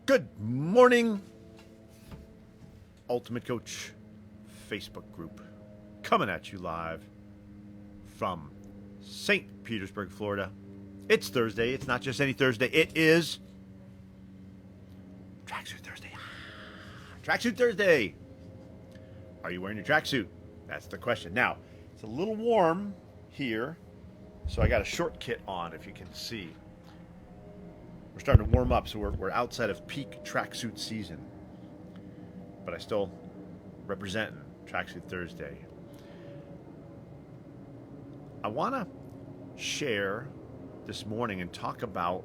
Good morning, Ultimate Coach Facebook group, coming at you live from St. Petersburg, Florida. It's Thursday. It's not just any Thursday. It is Tracksuit Thursday. Tracksuit Thursday. Are you wearing your tracksuit? That's the question. Now, it's a little warm here, so I got a short kit on, if you can see. We're starting to warm up, so we're outside of peak tracksuit season. But I still representing Tracksuit Thursday. I want to share this morning and talk about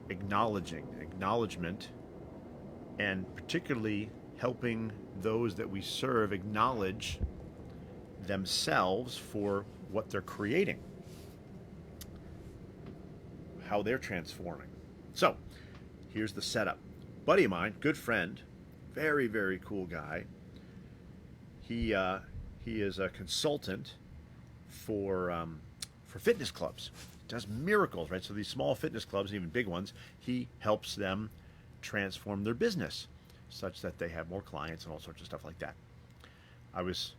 acknowledgement, and particularly helping those that we serve acknowledge themselves for what they're creating, how they're transforming. So, here's the setup. Buddy of mine, good friend, very, very cool guy. He is a consultant for fitness clubs. Does miracles, right? So these small fitness clubs, even big ones, he helps them transform their business such that they have more clients and all sorts of stuff like that. I was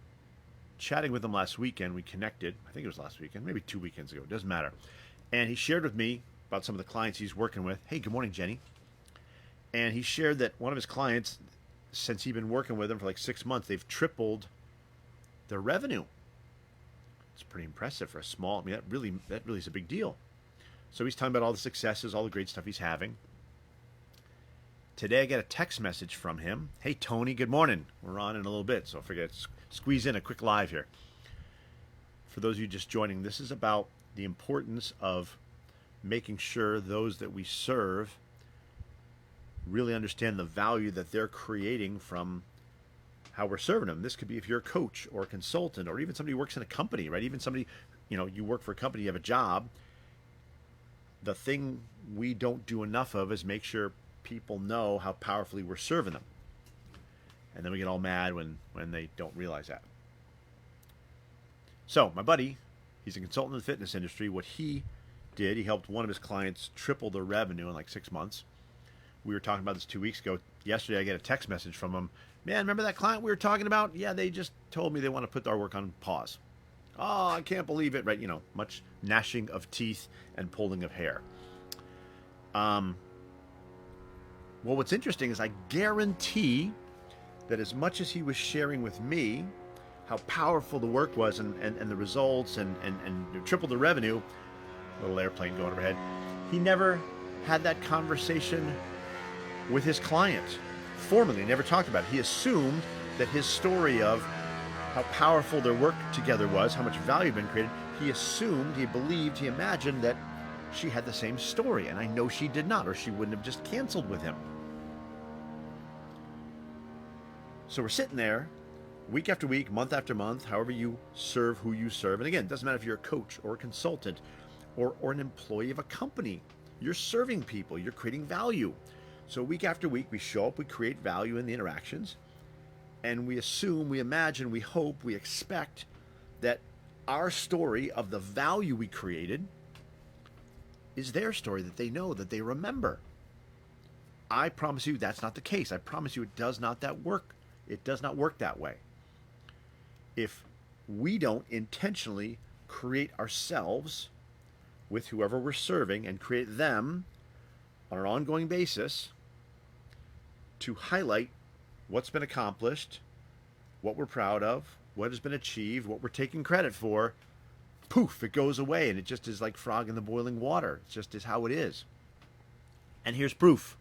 chatting with him last weekend. We connected. I think it was last weekend, maybe 2 weekends ago. It doesn't matter. And he shared with me about some of the clients he's working with. Hey, good morning, Jenny. And he shared that one of his clients, since he's been working with them for like 6 months, they've tripled their revenue. It's pretty impressive for a small, I mean, that really is a big deal. So he's talking about all the successes, all the great stuff he's having. Today I got a text message from him. Hey, Tony, good morning. We're on in a little bit, so I figured I'd squeeze in a quick live here. For those of you just joining, this is about the importance of making sure those that we serve really understand the value that they're creating from how we're serving them. This could be if you're a coach or a consultant or even somebody who works in a company, right? Even somebody, you work for a company, you have a job. The thing we don't do enough of is make sure people know how powerfully we're serving them. And then we get all mad when they don't realize that. So my buddy, he's a consultant in the fitness industry. What he did, he helped one of his clients triple their revenue in like 6 months. We were talking about this 2 weeks ago. Yesterday, I get a text message from him. Man, remember that client we were talking about? Yeah, they just told me they want to put our work on pause. Oh, I can't believe it. Right, much gnashing of teeth and pulling of hair. Well, what's interesting is I guarantee that as much as he was sharing with me how powerful the work was and the results and triple the revenue, little airplane going overhead, he never had that conversation with his client. Formally, never talked about it. He assumed that his story of how powerful their work together was, how much value had been created, he assumed, he believed, he imagined that she had the same story. And I know she did not, or she wouldn't have just canceled with him. So we're sitting there week after week, month after month, however you serve who you serve. And again, it doesn't matter if you're a coach or a consultant or an employee of a company. You're serving people. You're creating value. So week after week, we show up, we create value in the interactions, and we assume, we imagine, we hope, we expect that our story of the value we created is their story, that they know, that they remember. I promise you that's not the case. I promise you it does not work that way. If we don't intentionally create ourselves with whoever we're serving and create them on an ongoing basis to highlight what's been accomplished, what we're proud of, what has been achieved, what we're taking credit for, poof, it goes away, and it just is like frog in the boiling water. It just is how it is. And here's proof.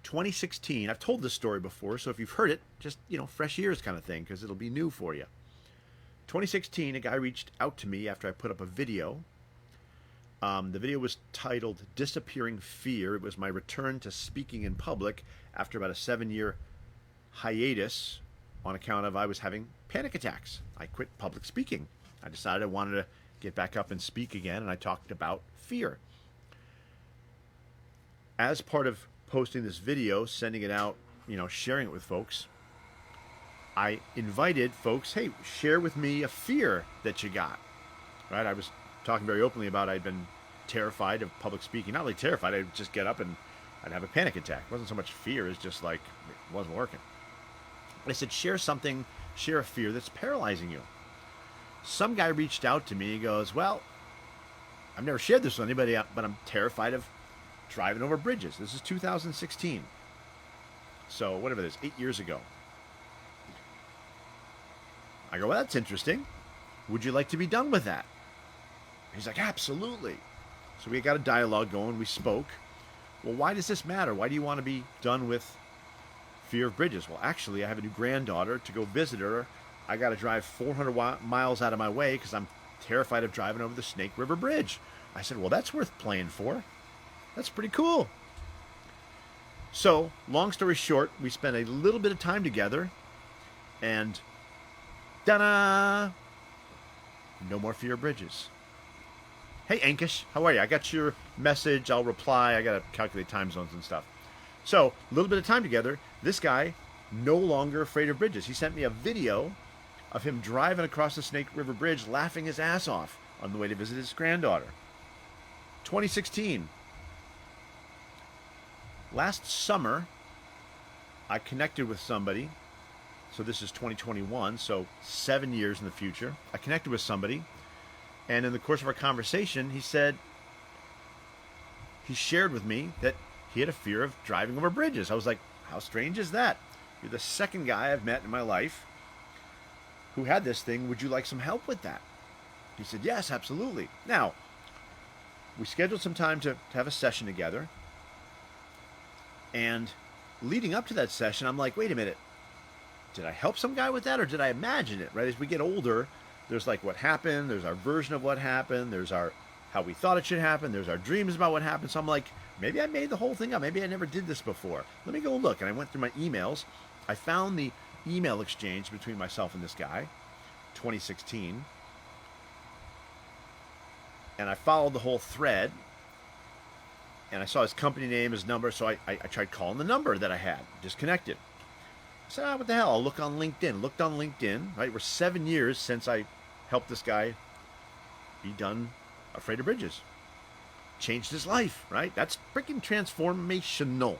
2016, I've told this story before, so if you've heard it, just, fresh ears kind of thing, because it'll be new for you. 2016, a guy reached out to me after I put up a video. The video was titled Disappearing Fear. It was my return to speaking in public after about a 7-year hiatus on account of I was having panic attacks. I quit public speaking. I decided I wanted to get back up and speak again, and I talked about fear. As part of posting this video, sending it out, sharing it with folks, I invited folks, hey, share with me a fear that you got. Right? I was talking very openly about I'd been terrified of public speaking. Not really terrified. I'd just get up and I'd have a panic attack. It wasn't so much fear. It's just like it wasn't working. I said, share something, share a fear that's paralyzing you. Some guy reached out to me. He goes, well, I've never shared this with anybody, but I'm terrified of driving over bridges. This is 2016. So whatever it is, 8 years ago. I go, well, that's interesting. Would you like to be done with that? He's like, absolutely. So we got a dialogue going. We spoke. Well, why does this matter? Why do you want to be done with fear of bridges? Well, actually, I have a new granddaughter. To go visit her, I got to drive 400 miles out of my way because I'm terrified of driving over the Snake River Bridge. I said, well, that's worth playing for. That's pretty cool. So, long story short, we spent a little bit of time together, and ta-da! No more fear of bridges. Hey, Ankish, how are you? I got your message. I'll reply. I got to calculate time zones and stuff. So, a little bit of time together. This guy, no longer afraid of bridges. He sent me a video of him driving across the Snake River Bridge, laughing his ass off on the way to visit his granddaughter. 2016. Last summer, I connected with somebody. So this is 2021, so 7 years in the future. I connected with somebody, and in the course of our conversation, he shared with me that he had a fear of driving over bridges. I was like, how strange is that? You're the second guy I've met in my life who had this thing. Would you like some help with that? He said, yes, absolutely. Now, we scheduled some time to have a session together. And leading up to that session, I'm like, wait a minute. Did I help some guy with that, or did I imagine it? Right? As we get older, there's like what happened. There's our version of what happened. There's our how we thought it should happen. There's our dreams about what happened. So I'm like, maybe I made the whole thing up. Maybe I never did this before. Let me go look. And I went through my emails. I found the email exchange between myself and this guy, 2016. And I followed the whole thread. And I saw his company name, his number, so I tried calling the number that I had, disconnected. I said, what the hell, I'll look on LinkedIn. Looked on LinkedIn, right? We're 7 years since I helped this guy be done afraid of bridges. Changed his life, right? That's freaking transformational,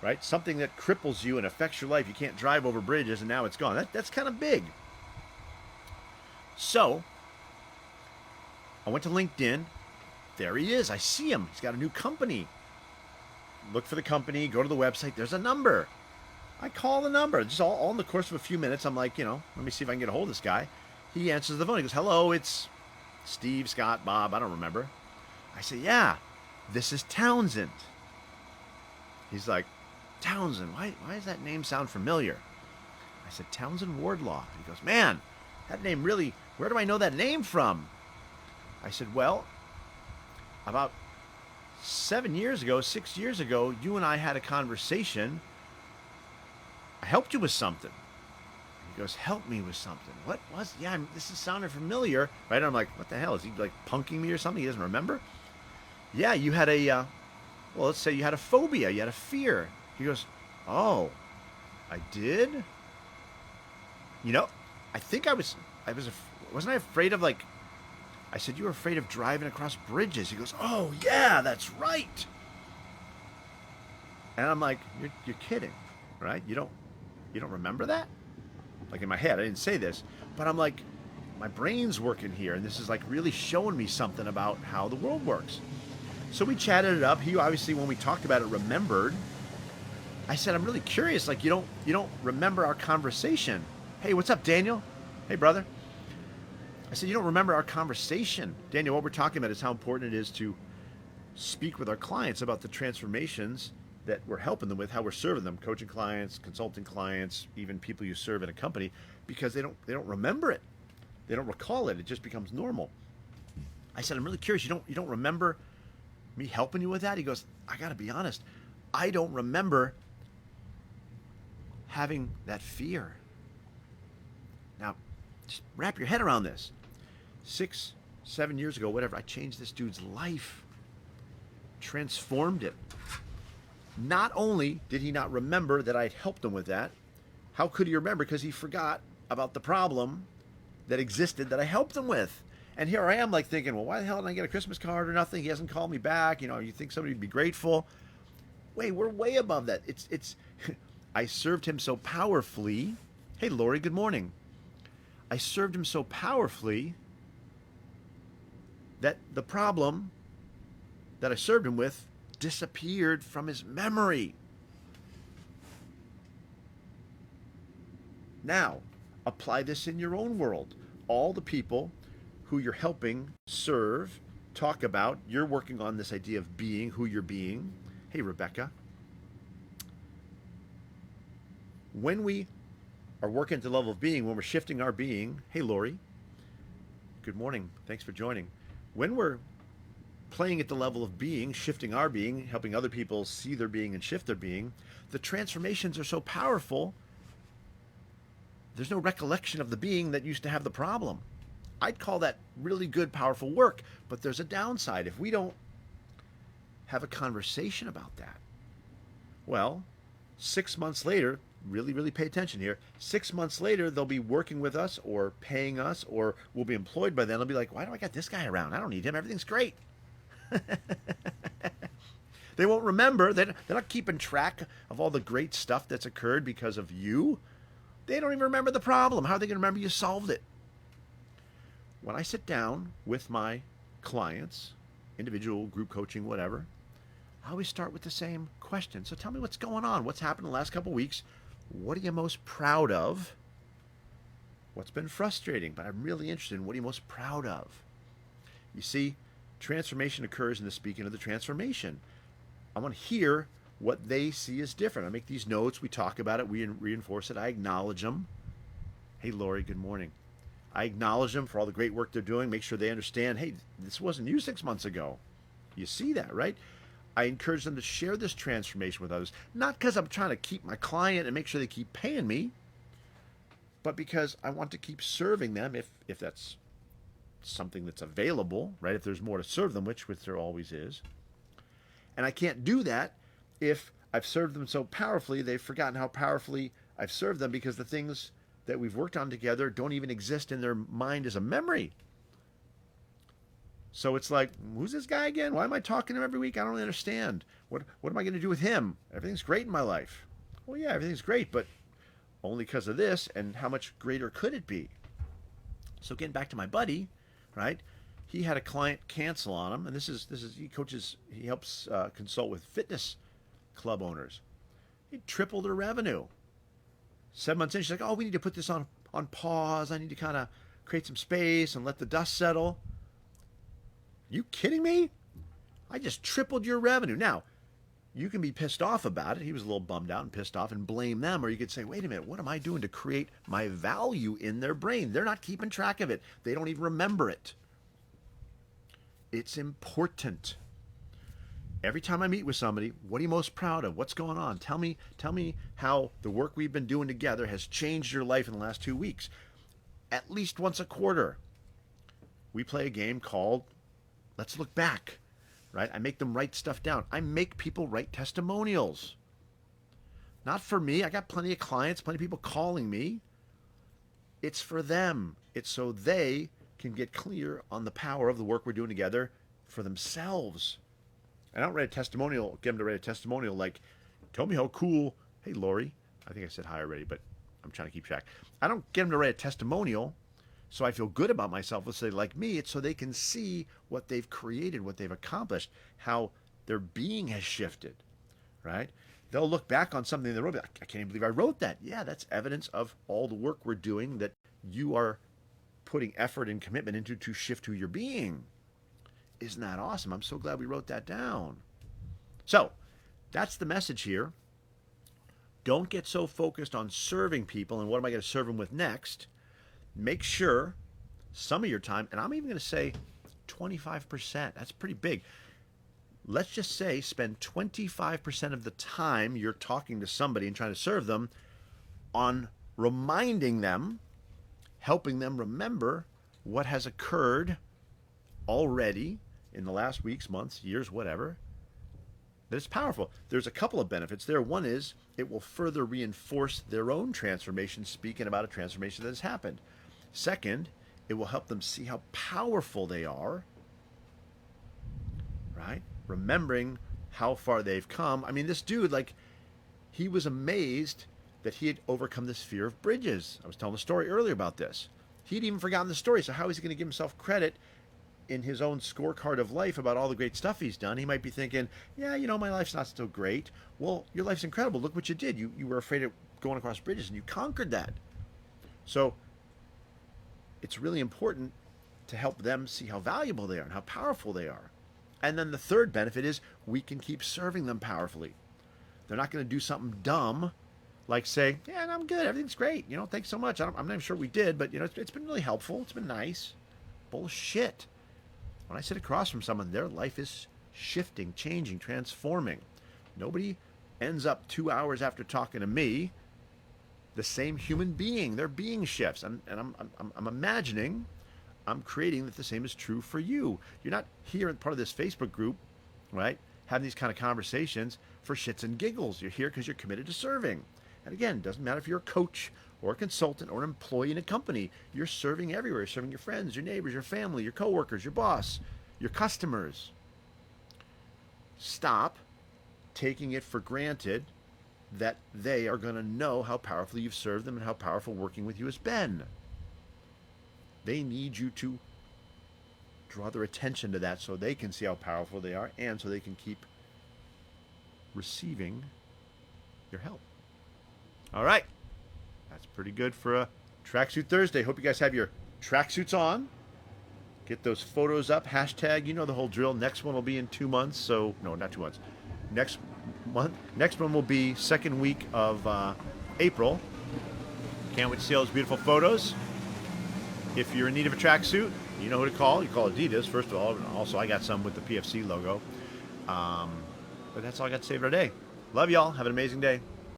right? Something that cripples you and affects your life. You can't drive over bridges, and now it's gone. That's kind of big. So, I went to LinkedIn. There he is. I see him. He's got a new company. Look for the company. Go to the website. There's a number. I call the number. Just all in the course of a few minutes. I'm like, let me see if I can get a hold of this guy. He answers the phone. He goes, hello, it's Steve, Scott, Bob. I don't remember. I say, yeah, this is Townsend. He's like, Townsend, why does that name sound familiar? I said, Townsend Wardlaw. He goes, man, that name really, where do I know that name from? I said, well, about 6 years ago, you and I had a conversation. I helped you with something. He goes, help me with something. What was, this is sounding familiar, right? I'm like, what the hell? Is he like punking me or something? He doesn't remember? Yeah, you had let's say you had a phobia. You had a fear. He goes, oh, I did? I think wasn't I afraid of I said, you were afraid of driving across bridges. He goes, oh, yeah, that's right. And I'm like, you're kidding, right? You don't remember that? Like in my head, I didn't say this, but I'm like, my brain's working here, and this is like really showing me something about how the world works. So we chatted it up. He obviously, when we talked about it, remembered. I said, I'm really curious. Like, you don't remember our conversation. Hey, what's up, Daniel? Hey, brother. I said, you don't remember our conversation. Daniel, what we're talking about is how important it is to speak with our clients about the transformations that we're helping them with, how we're serving them, coaching clients, consulting clients, even people you serve in a company, because they don't remember it. They don't recall it. It just becomes normal. I said, I'm really curious. You don't remember me helping you with that? He goes, I got to be honest. I don't remember having that fear. Now, just wrap your head around this. 6, 7 years ago, whatever, I changed this dude's life. Transformed it. Not only did he not remember that I'd helped him with that, how could he remember? Because he forgot about the problem that existed that I helped him with. And here I am like thinking, well, why the hell didn't I get a Christmas card or nothing? He hasn't called me back. You think somebody would be grateful. Wait, we're way above that. It's I served him so powerfully. Hey, Lori, good morning. I served him so powerfully that the problem that I served him with disappeared from his memory. Now, apply this in your own world. All the people who you're helping serve, talk about, you're working on this idea of being who you're being. Hey, Rebecca. When we are working at the level of being, when we're shifting our being, hey, Lori, good morning. Thanks for joining. When we're playing at the level of being, shifting our being, helping other people see their being and shift their being, the transformations are so powerful, there's no recollection of the being that used to have the problem. I'd call that really good, powerful work, but there's a downside. If we don't have a conversation about that, well, 6 months later, really, really pay attention here. 6 months later, they'll be working with us or paying us, or we'll be employed by them. They'll be like, why do I got this guy around? I don't need him. Everything's great. They won't remember. They're not keeping track of all the great stuff that's occurred because of you. They don't even remember the problem. How are they going to remember you solved it? When I sit down with my clients, individual, group coaching, whatever, I always start with the same question. So tell me what's going on. What's happened in the last couple of weeks? What are you most proud of? What's been frustrating? But I'm really interested in what are you most proud of? You see, transformation occurs in the speaking of the transformation. I want to hear what they see as different. I make these notes. We talk about it. We reinforce it. I acknowledge them. Hey, Lori, good morning. I acknowledge them for all the great work they're doing. Make sure they understand, hey, this wasn't you 6 months ago. You see that, right? I encourage them to share this transformation with others, not because I'm trying to keep my client and make sure they keep paying me, but because I want to keep serving them if that's something that's available, right? If there's more to serve them, which there always is. And I can't do that if I've served them so powerfully, they've forgotten how powerfully I've served them because the things that we've worked on together don't even exist in their mind as a memory. So it's like, who's this guy again? Why am I talking to him every week? I don't really understand. What am I going to do with him? Everything's great in my life. Well, yeah, everything's great, but only because of this, and how much greater could it be? So getting back to my buddy, right? He had a client cancel on him, and this is he helps consult with fitness club owners. He tripled their revenue. 7 months in, she's like, oh, we need to put this on pause. I need to kind of create some space and let the dust settle. You kidding me? I just tripled your revenue. Now, you can be pissed off about it. He was a little bummed out and pissed off and blame them. Or you could say, wait a minute, what am I doing to create my value in their brain? They're not keeping track of it. They don't even remember it. It's important. Every time I meet with somebody, what are you most proud of? What's going on? Tell me how the work we've been doing together has changed your life in the last 2 weeks. At least once a quarter, we play a game called Let's Look Back, right? I make them write stuff down. I make people write testimonials. Not for me. I got plenty of clients, plenty of people calling me. It's for them. It's so they can get clear on the power of the work we're doing together for themselves. I don't write a testimonial, get them to write a testimonial like, tell me how cool, hey, Lori. I think I said hi already, but I'm trying to keep track. I don't get them to write a testimonial so I feel good about myself. Let's say like me, it's so they can see what they've created, what they've accomplished, how their being has shifted, right? They'll look back on something they wrote, I can't even believe I wrote that. Yeah, that's evidence of all the work we're doing that you are putting effort and commitment into to shift who you're being. Isn't that awesome? I'm so glad we wrote that down. So that's the message here. Don't get so focused on serving people and what am I going to serve them with next. Make sure some of your time, and I'm even going to say 25%, that's pretty big. Let's just say spend 25% of the time you're talking to somebody and trying to serve them on reminding them, helping them remember what has occurred already in the last weeks, months, years, whatever, that it's powerful. There's a couple of benefits there. One is it will further reinforce their own transformation, speaking about a transformation that has happened. Second, It will help them see how powerful they are, right? Remembering how far they've come. I mean, this dude, like, he was amazed that he had overcome this fear of bridges. I was telling a story earlier about this. He'd even forgotten the story, so how is he going to give himself credit in his own scorecard of life about all the great stuff he's done? He might be thinking, yeah, you know, my life's not so great. Well, your life's incredible. Look what you did. You were afraid of going across bridges, and you conquered that. So it's really important to help them see how valuable they are and how powerful they are. And then the third benefit is we can keep serving them powerfully. They're not going to do something dumb like say, yeah, I'm good, everything's great, you know, thanks so much. I'm not even sure we did, but, you know, it's been really helpful. It's been nice. Bullshit. When I sit across from someone, their life is shifting, changing, transforming. Nobody ends up 2 hours after talking to me the same human being. Their being shifts. And I'm imagining, I'm creating that the same is true for you. You're not here as part of this Facebook group, right, having these kind of conversations for shits and giggles. You're here because you're committed to serving. And again, it doesn't matter if you're a coach or a consultant or an employee in a company. You're serving everywhere. You're serving your friends, your neighbors, your family, your coworkers, your boss, your customers. Stop taking it for granted that they are going to know how powerfully you've served them and how powerful working with you has been. They need you to draw their attention to that so they can see how powerful they are and so they can keep receiving your help. All right. That's pretty good for a Tracksuit Thursday. Hope you guys have your tracksuits on. Get those photos up. Hashtag, you know the whole drill. Next one will be in 2 months. So, no, not 2 months. Next month. Next one will be second week of April. Can't wait to see all those beautiful photos. If you're in need of a tracksuit, you know who to call. You call Adidas, first of all. Also, I got some with the PFC logo. But that's all I got to say for today. Love y'all. Have an amazing day.